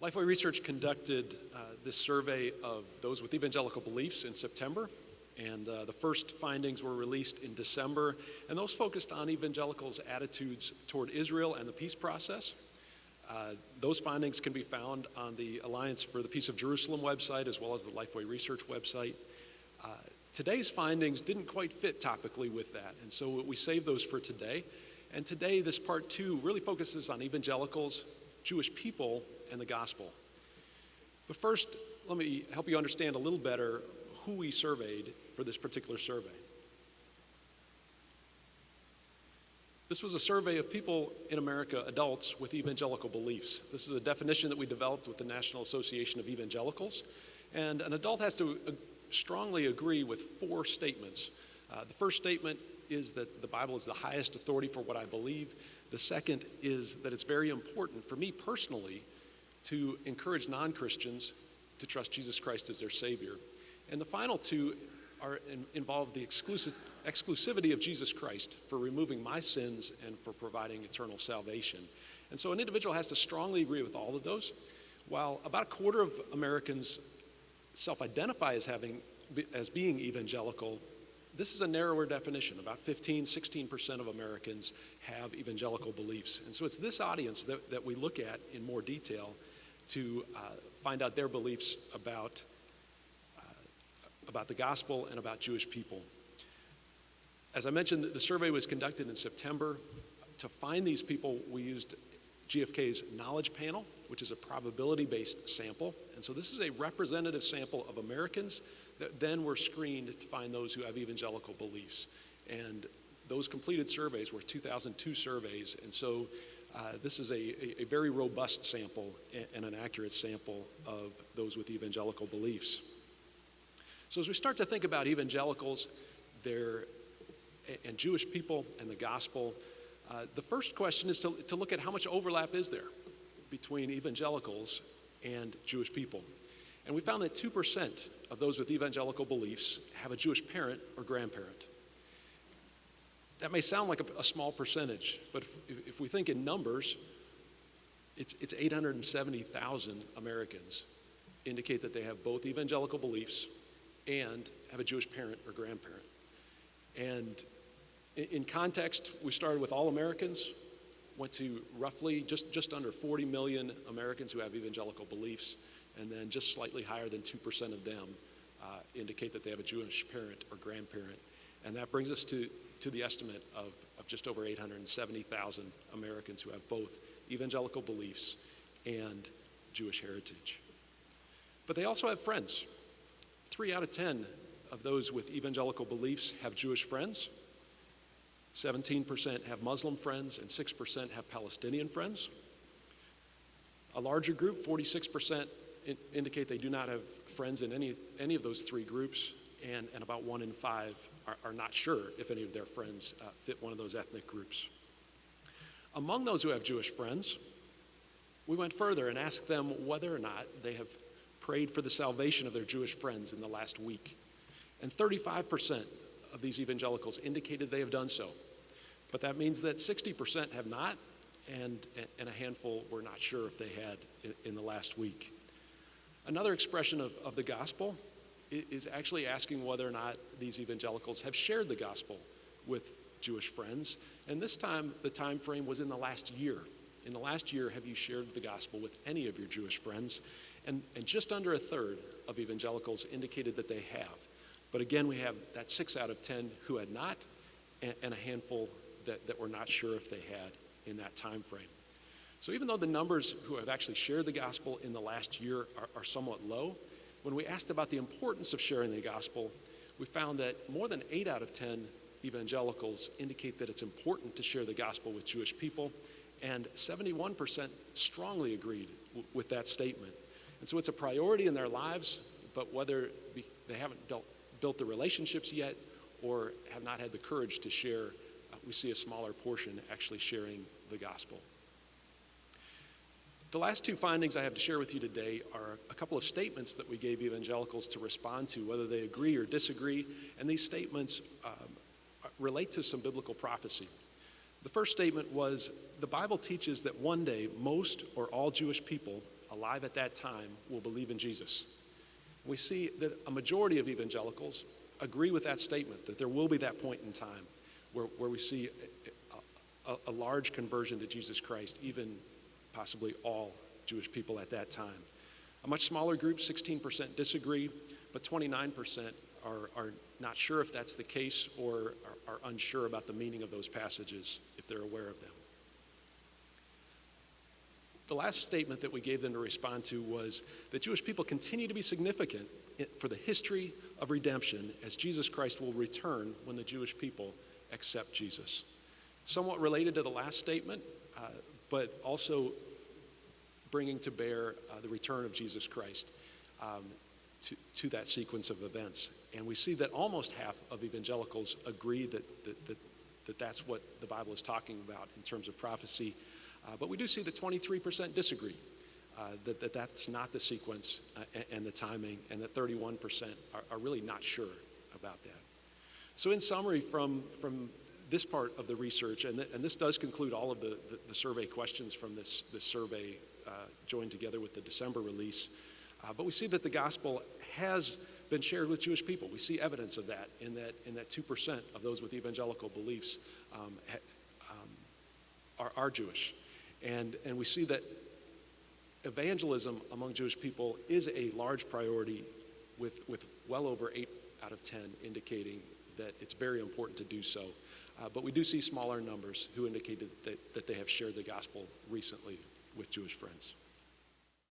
Lifeway Research conducted this survey of those with evangelical beliefs in September, and the first findings were released in December, and those focused on evangelicals' attitudes toward Israel and the peace process. Those findings can be found on the Alliance for the Peace of Jerusalem website as well as the Lifeway Research website. Today's findings didn't quite fit topically with that, and so we saved those for today. And today, this part 2 really focuses on evangelicals, Jewish people, and the gospel. But first, let me help you understand a little better who we surveyed for this particular survey. This was a survey of people in America, adults with evangelical beliefs. This is a definition that we developed with the National Association of Evangelicals. And an adult has to strongly agree with 4 statements. The first statement is that the Bible is the highest authority for what I believe. The second is that it's very important for me personally to encourage non-Christians to trust Jesus Christ as their Savior. And the final 2 involve the exclusivity of Jesus Christ for removing my sins and for providing eternal salvation. And so an individual has to strongly agree with all of those. While about a quarter of Americans self-identify as being evangelical, this is a narrower definition. About 16% of Americans have evangelical beliefs. And so it's this audience that we look at in more detail to find out their beliefs about the gospel and about Jewish people. As I mentioned, the survey was conducted in September. To find these people, we used GFK's knowledge panel, which is a probability-based sample. And so this is a representative sample of Americans that then were screened to find those who have evangelical beliefs. And those completed surveys were 2002 surveys. And so this is a very robust sample and an accurate sample of those with evangelical beliefs. So as we start to think about evangelicals, and Jewish people and the gospel, the first question is to look at how much overlap is there between evangelicals and Jewish people. And we found that 2% of those with evangelical beliefs have a Jewish parent or grandparent. That may sound like a small percentage, but if we think in numbers, it's 870,000 Americans indicate that they have both evangelical beliefs and have a Jewish parent or grandparent. And in context, we started with all Americans, went to roughly just under 40 million Americans who have evangelical beliefs, and then just slightly higher than 2% of them indicate that they have a Jewish parent or grandparent. And that brings us to the estimate of just over 870,000 Americans who have both evangelical beliefs and Jewish heritage. But they also have friends. 3 out of 10 of those with evangelical beliefs have Jewish friends. 17% have Muslim friends, and 6% have Palestinian friends. A larger group, 46%, indicate they do not have friends in any of those 3 groups, and about 1 in 5 are not sure if any of their friends fit one of those ethnic groups. Among those who have Jewish friends, we went further and asked them whether or not they have prayed for the salvation of their Jewish friends in the last week. And 35% of these evangelicals indicated they have done so. But that means that 60% have not, and a handful were not sure if they had in the last week. Another expression of the gospel is actually asking whether or not these evangelicals have shared the gospel with Jewish friends. And this time, the time frame was in the last year. In the last year, have you shared the gospel with any of your Jewish friends? And just under a third of evangelicals indicated that they have. But again, we have that 6 out of 10 who had not, and a handful that were not sure if they had in that time frame. So even though the numbers who have actually shared the gospel in the last year are somewhat low, when we asked about the importance of sharing the gospel, we found that more than 8 out of 10 evangelicals indicate that it's important to share the gospel with Jewish people, and 71% strongly agreed with that statement. And so it's a priority in their lives, but whether they haven't built the relationships yet or have not had the courage to share, we see a smaller portion actually sharing the gospel. The last 2 findings I have to share with you today are a couple of statements that we gave evangelicals to respond to, whether they agree or disagree, and these statements relate to some biblical prophecy. The first statement was, the Bible teaches that one day most or all Jewish people alive at that time will believe in Jesus. We see that a majority of evangelicals agree with that statement, that there will be that point in time where we see a large conversion to Jesus Christ, even possibly all Jewish people at that time. A much smaller group, 16%, disagree, but 29% are not sure if that's the case or are unsure about the meaning of those passages if they're aware of them. The last statement that we gave them to respond to was that Jewish people continue to be significant for the history of redemption, as Jesus Christ will return when the Jewish people accept Jesus. Somewhat related to the last statement, but also bringing to bear the return of Jesus Christ to that sequence of events. And we see that almost half of evangelicals agree that that's what the Bible is talking about in terms of prophecy. But we do see that 23% disagree, that that's not the sequence and the timing, and that 31% are really not sure about that. So in summary, from this part of the research, and this does conclude all of the survey questions from this survey joined together with the December release, but we see that the gospel has been shared with Jewish people. We see evidence of that in that 2% of those with evangelical beliefs are Jewish. And we see that evangelism among Jewish people is a large priority, with well over 8 out of 10 indicating that it's very important to do so. But we do see smaller numbers who indicated that they have shared the gospel recently with Jewish friends.